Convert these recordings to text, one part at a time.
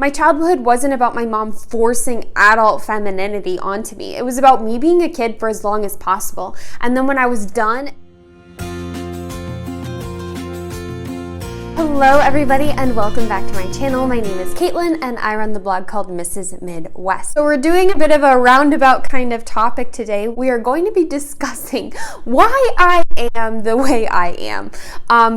My childhood wasn't about my mom forcing adult femininity onto me. It was about me being a kid for as long as possible. And then when I was done, hello everybody and welcome back to my channel. My name is Caitlin and I run the blog called Mrs. Midwest. So we're doing a bit of a roundabout kind of topic today. We are going to be discussing why I am the way I am,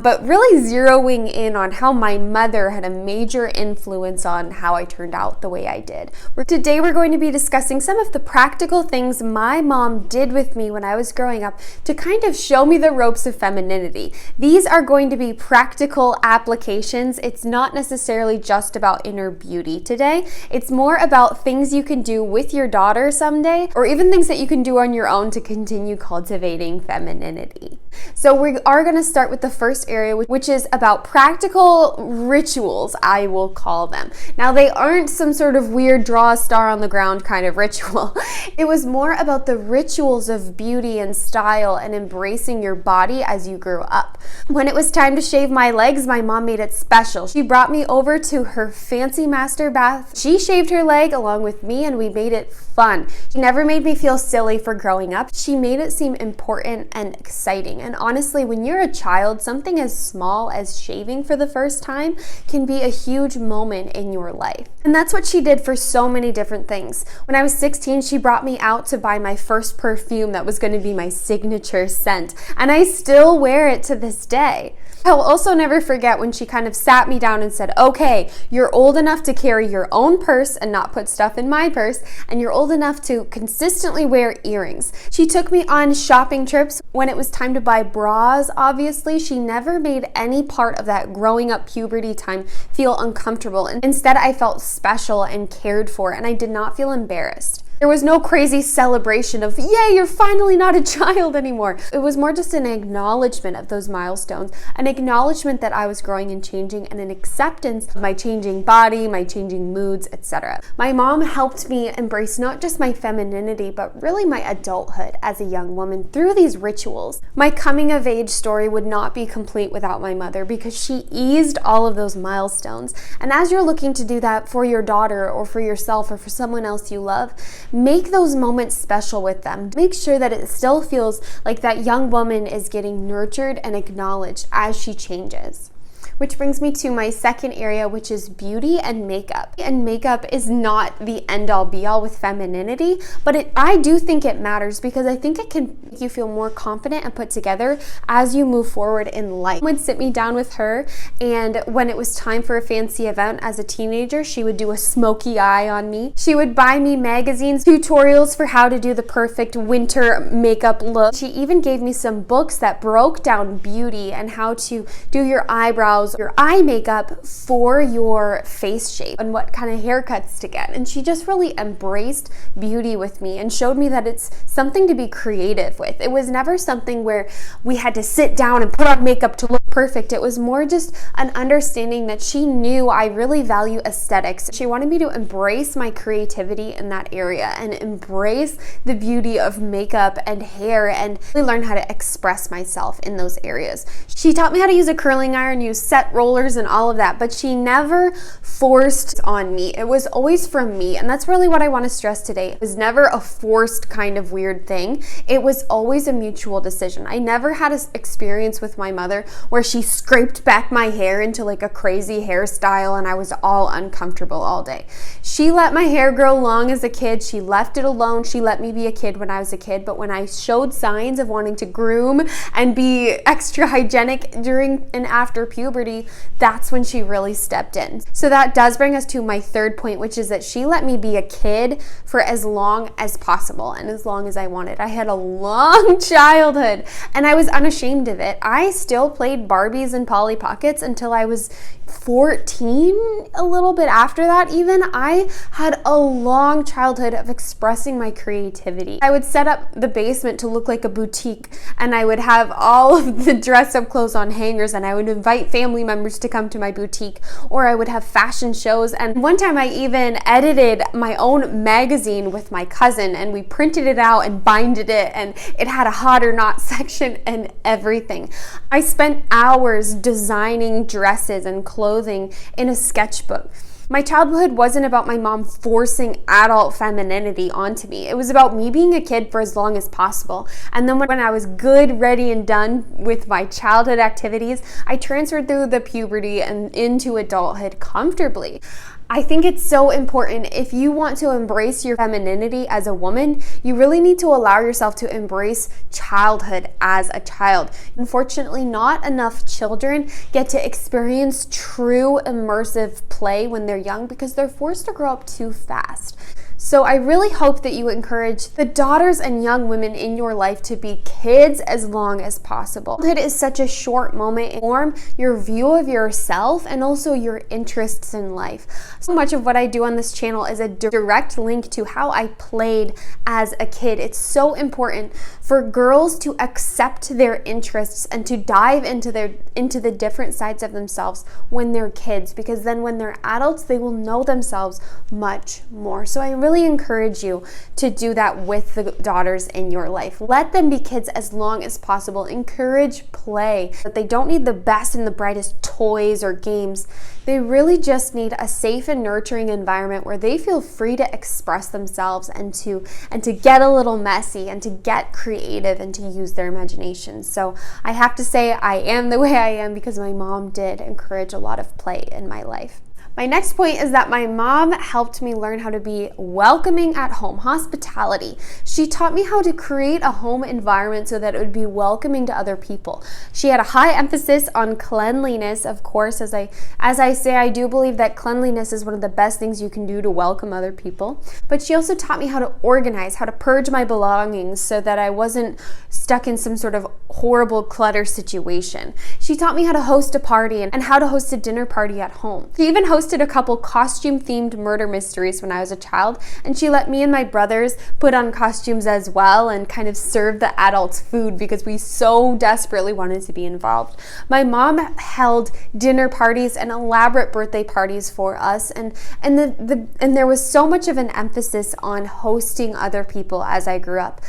but really zeroing in on how my mother had a major influence on how I turned out the way I did. Today we're going to be discussing some of the practical things my mom did with me when I was growing up to kind of show me the ropes of femininity. These are going to be practical applications. It's not necessarily just about inner beauty today. It's more about things you can do with your daughter someday, or even things that you can do on your own to continue cultivating femininity. So we are going to start with the first area, which is about practical rituals, I will call them. Now, they aren't some sort of weird draw a star on the ground kind of ritual. It was more about the rituals of beauty and style and embracing your body as you grew up. When it was time to shave my legs, my mom made it special. She brought me over to her fancy master bath. She shaved her leg along with me and we made it fun. She never made me feel silly for growing up. She made it seem important and exciting. And honestly, when you're a child, something as small as shaving for the first time can be a huge moment in your life. And that's what she did for so many different things. When I was 16, she brought me out to buy my first perfume that was going to be my signature scent. And I still wear it to this day. I'll also never forget when she kind of sat me down and said, okay, you're old enough to carry your own purse and not put stuff in my purse, and you're old enough to consistently wear earrings. She took me on shopping trips. When it was time to buy bras, obviously, she never made any part of that growing up puberty time feel uncomfortable. And instead, I felt special and cared for, and I did not feel embarrassed. There was no crazy celebration of, yay, you're finally not a child anymore. It was more just an acknowledgement of those milestones, an acknowledgement that I was growing and changing, and an acceptance of my changing body, my changing moods, etc. My mom helped me embrace not just my femininity, but really my adulthood as a young woman through these rituals. My coming of age story would not be complete without my mother because she eased all of those milestones. And as you're looking to do that for your daughter or for yourself or for someone else you love, make those moments special with them. Make sure that it still feels like that young woman is getting nurtured and acknowledged as she changes. Which brings me to my second area, which is beauty and makeup. And makeup is not the end-all be-all with femininity, but I do think it matters because I think it can make you feel more confident and put together as you move forward in life. She would sit me down with her, and when it was time for a fancy event as a teenager, she would do a smoky eye on me. She would buy me magazines, tutorials for how to do the perfect winter makeup look. She even gave me some books that broke down beauty and how to do your eyebrows, your eye makeup for your face shape and what kind of haircuts to get. And she just really embraced beauty with me and showed me that it's something to be creative with. It was never something where we had to sit down and put on makeup to look perfect. It was more just an understanding that she knew I really value aesthetics. She wanted me to embrace my creativity in that area and embrace the beauty of makeup and hair and really learn how to express myself in those areas. She taught me how to use a curling iron, use set rollers and all of that, but she never forced on me. It was always from me, and that's really what I want to stress today. It was never a forced kind of weird thing. It was always a mutual decision. I never had an experience with my mother where she scraped back my hair into like a crazy hairstyle and I was all uncomfortable all day. She let my hair grow long as a kid. She left it alone. She let me be a kid when I was a kid, but when I showed signs of wanting to groom and be extra hygienic during and after puberty, that's when she really stepped in. So that does bring us to my third point, which is that she let me be a kid for as long as possible and as long as I wanted. I had a long childhood and I was unashamed of it. I still played Barbies and Polly Pockets until I was 14, a little bit after that even. I had a long childhood of expressing my creativity. I would set up the basement to look like a boutique, and I would have all of the dress-up clothes on hangers, and I would invite family members to come to my boutique, or I would have fashion shows. And one time I even edited my own magazine with my cousin, and we printed it out and binded it, and it had a hot or not section and everything. I spent hours designing dresses and clothing in a sketchbook. My childhood wasn't about my mom forcing adult femininity onto me. It was about me being a kid for as long as possible. And then when I was good, ready, and done with my childhood activities, I transferred through the puberty and into adulthood comfortably. I think it's so important. If you want to embrace your femininity as a woman, you really need to allow yourself to embrace childhood as a child. Unfortunately, not enough children get to experience true immersive play when they're young because they're forced to grow up too fast. So I really hope that you encourage the daughters and young women in your life to be kids as long as possible. Childhood is such a short moment to form your view of yourself and also your interests in life. So much of what I do on this channel is a direct link to how I played as a kid. It's so important for girls to accept their interests and to dive into the different sides of themselves when they're kids, because then when they're adults, they will know themselves much more. So I really encourage you to do that with the daughters in your life. Let them be kids as long as possible. Encourage play. That they don't need the best and the brightest toys or games. They really just need a safe and nurturing environment where they feel free to express themselves and to get a little messy and to get creative and to use their imagination. So I have to say I am the way I am because my mom did encourage a lot of play in my life. My next point is that my mom helped me learn how to be welcoming at home, hospitality. She taught me how to create a home environment so that it would be welcoming to other people. She had a high emphasis on cleanliness, of course. As I say, I do believe that cleanliness is one of the best things you can do to welcome other people. But she also taught me how to organize, how to purge my belongings so that I wasn't stuck in some sort of horrible clutter situation. She taught me how to host a party and how to host a dinner party at home. She even hosted a couple costume-themed murder mysteries when I was a child, and she let me and my brothers put on costumes as well and kind of serve the adults food because we so desperately wanted to be involved. My mom held dinner parties and elaborate birthday parties for us, and there was so much of an emphasis on hosting other people as I grew up.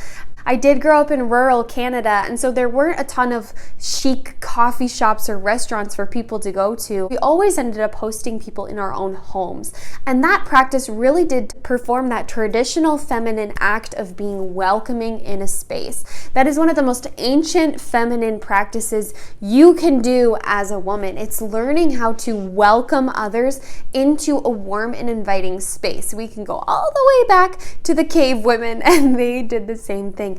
I did grow up in rural Canada, and so there weren't a ton of chic coffee shops or restaurants for people to go to. We always ended up hosting people in our own homes. And that practice really did perform that traditional feminine act of being welcoming in a space. That is one of the most ancient feminine practices you can do as a woman. It's learning how to welcome others into a warm and inviting space. We can go all the way back to the cave women, and they did the same thing.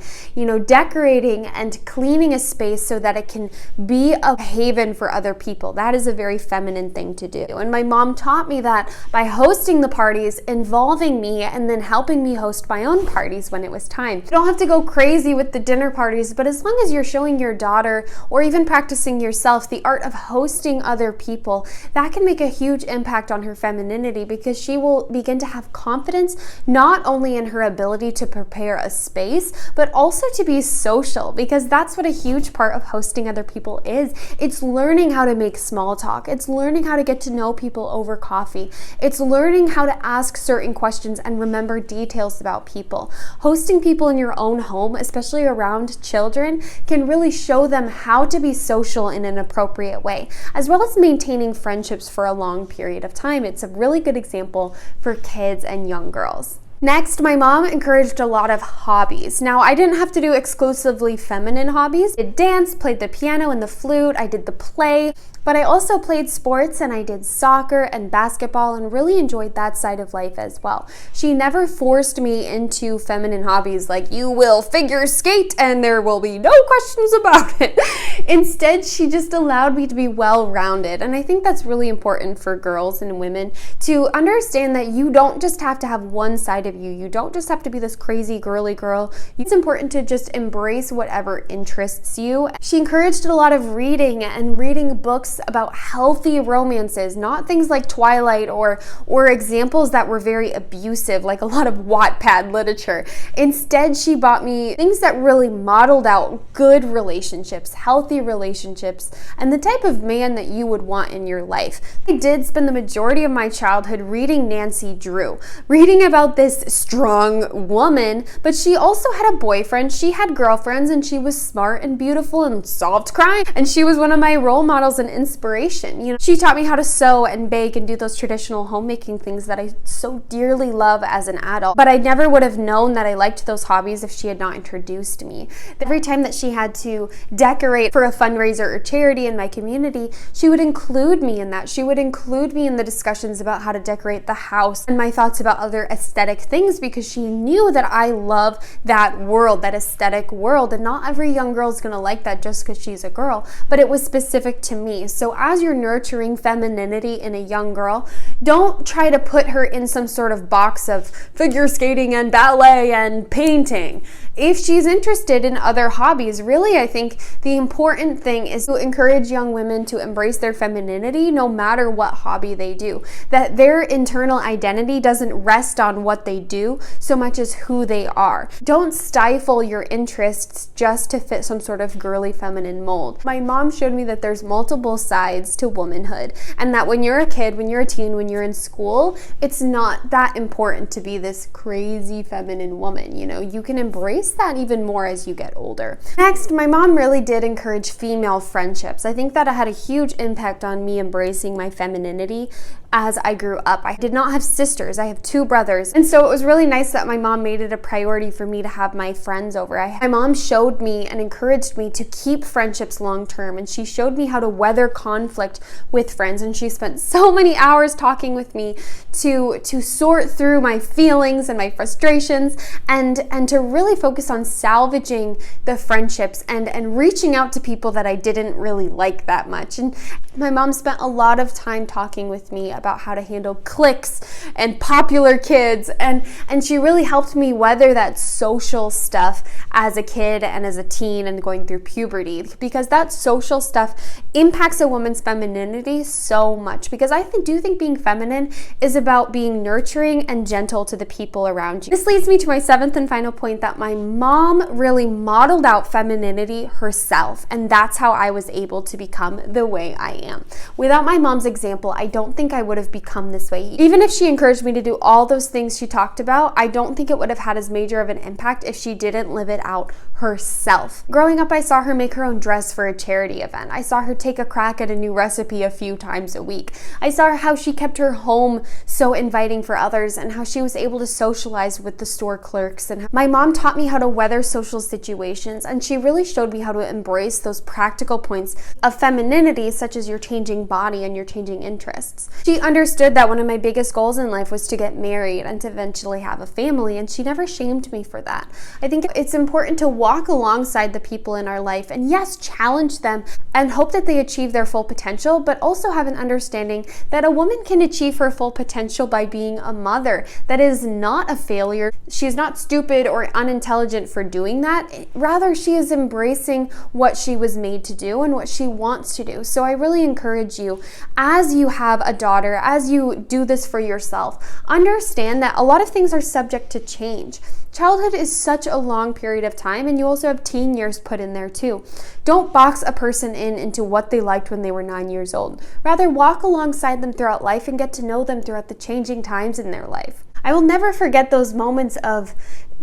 Decorating and cleaning a space so that it can be a haven for other people. That is a very feminine thing to do. And my mom taught me that by hosting the parties, involving me, and then helping me host my own parties when it was time. You don't have to go crazy with the dinner parties, but as long as you're showing your daughter or even practicing yourself the art of hosting other people, that can make a huge impact on her femininity because she will begin to have confidence not only in her ability to prepare a space, but also to be social, because that's what a huge part of hosting other people is. It's learning how to make small talk. It's learning how to get to know people over coffee. It's learning how to ask certain questions and remember details about people. Hosting people in your own home, especially around children, can really show them how to be social in an appropriate way, as well as maintaining friendships for a long period of time. It's a really good example for kids and young girls. Next, my mom encouraged a lot of hobbies. Now, I didn't have to do exclusively feminine hobbies. I did dance, played the piano and the flute, I did the play, but I also played sports and I did soccer and basketball and really enjoyed that side of life as well. She never forced me into feminine hobbies like you will figure skate and there will be no questions about it. Instead, she just allowed me to be well-rounded. And I think that's really important for girls and women to understand that you don't just have to have one side of you. You don't just have to be this crazy girly girl. It's important to just embrace whatever interests you. She encouraged a lot of reading and reading books about healthy romances, not things like Twilight or examples that were very abusive, like a lot of Wattpad literature. Instead, she bought me things that really modeled out good relationships, healthy relationships, and the type of man that you would want in your life. I did spend the majority of my childhood reading Nancy Drew, reading about this this strong woman, but she also had a boyfriend, she had girlfriends, and she was smart and beautiful and solved crime. And she was one of my role models and inspiration. You know, she taught me how to sew and bake and do those traditional homemaking things that I so dearly love as an adult. But I never would have known that I liked those hobbies if she had not introduced me. Every time that she had to decorate for a fundraiser or charity in my community, she would include me in that. She would include me in the discussions about how to decorate the house and my thoughts about other aesthetic things, because she knew that I love that world, that aesthetic world. And not every young girl is going to like that just because she's a girl, but it was specific to me. So as you're nurturing femininity in a young girl, don't try to put her in some sort of box of figure skating and ballet and painting. If she's interested in other hobbies, really, I think the important thing is to encourage young women to embrace their femininity no matter what hobby they do. That their internal identity doesn't rest on what they do so much as who they are. Don't stifle your interests just to fit some sort of girly feminine mold. My mom showed me that there's multiple sides to womanhood, and that when you're a kid, when you're a teen, when you're in school, it's not that important to be this crazy feminine woman. You know, you can embrace that even more as you get older. Next, my mom really did encourage female friendships. I think that it had a huge impact on me embracing my femininity as I grew up. I did not have sisters, I have 2 brothers. And so it was really nice that my mom made it a priority for me to have my friends over. My mom showed me and encouraged me to keep friendships long term, and she showed me how to weather conflict with friends. And she spent so many hours talking with me to sort through my feelings and my frustrations, and to really focus on salvaging the friendships and reaching out to people that I didn't really like that much. And my mom spent a lot of time talking with me about how to handle cliques and popular kids, and she really helped me weather that social stuff as a kid and as a teen and going through puberty, because that social stuff impacts a woman's femininity so much. Because I do think being feminine is about being nurturing and gentle to the people around you. This leads me to my 7th and final point, that my mom really modeled out femininity herself, and that's how I was able to become the way I am. Without my mom's example, I don't think I would have become this way. Even if she encouraged me to do all those things she talked about, I don't think it would have had as major of an impact if she didn't live it out herself. Growing up, I saw her make her own dress for a charity event. I saw her take a crack at a new recipe a few times a week. I saw how she kept her home so inviting for others, and how she was able to socialize with the store clerks. And my mom taught me how to weather social situations, and she really showed me how to embrace those practical points of femininity, such as your changing body and your changing interests. She understood that one of my biggest goals in life was to get married and to eventually have a family, and she never shamed me for that. I think it's important to walk alongside the people in our life and, yes, challenge them and hope that they achieve their full potential, but also have an understanding that a woman can achieve her full potential by being a mother. That is not a failure. She is not stupid or unintelligent for doing that. Rather, she is embracing what she was made to do and what she wants to do. So I really encourage you, as you have a daughter, as you do this for yourself, understand that a lot of things are subject to change. Childhood is such a long period of time, and you also have teen years put in there too. Don't box a person into what they liked when they were 9 years old. Rather, walk alongside them throughout life and get to know them throughout the changing times in their life. I will never forget those moments of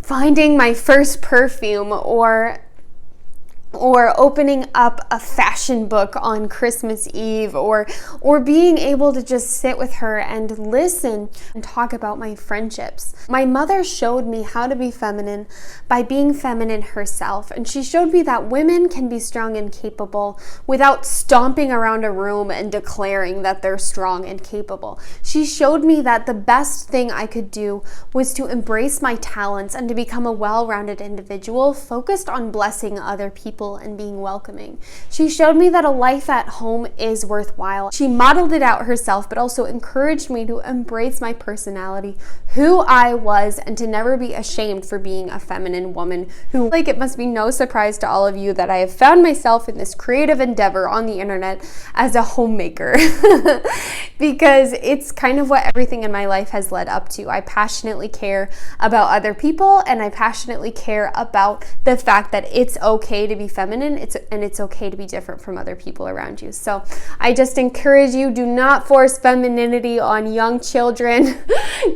finding my first perfume, or opening up a fashion book on Christmas Eve, or being able to just sit with her and listen and talk about my friendships. My mother showed me how to be feminine by being feminine herself, and she showed me that women can be strong and capable without stomping around a room and declaring that they're strong and capable. She showed me that the best thing I could do was to embrace my talents and to become a well-rounded individual focused on blessing other people and being welcoming. She showed me that a life at home is worthwhile. She modeled it out herself, but also encouraged me to embrace my personality, who I was, and to never be ashamed for being a feminine woman who, it must be no surprise to all of you that I have found myself in this creative endeavor on the internet as a homemaker because it's kind of what everything in my life has led up to. I passionately care about other people, and I passionately care about the fact that it's okay to be feminine, and it's okay to be different from other people around you. So I just encourage you, do not force femininity on young children.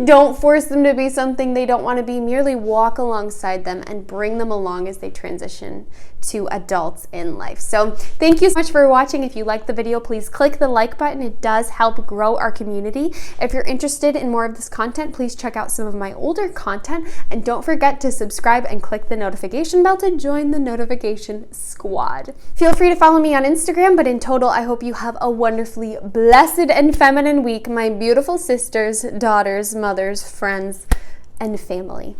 Don't force them to be something they don't want to be. Merely walk alongside them and bring them along as they transition to adults in life. So thank you so much for watching. If you liked the video, please click the like button. It does help grow our community. If you're interested in more of this content, please check out some of my older content, and don't forget to subscribe and click the notification bell to join the notification squad. Feel free to follow me on Instagram, but in total, I hope you have a wonderfully blessed and feminine week, my beautiful sisters, daughters, mothers, friends, and family.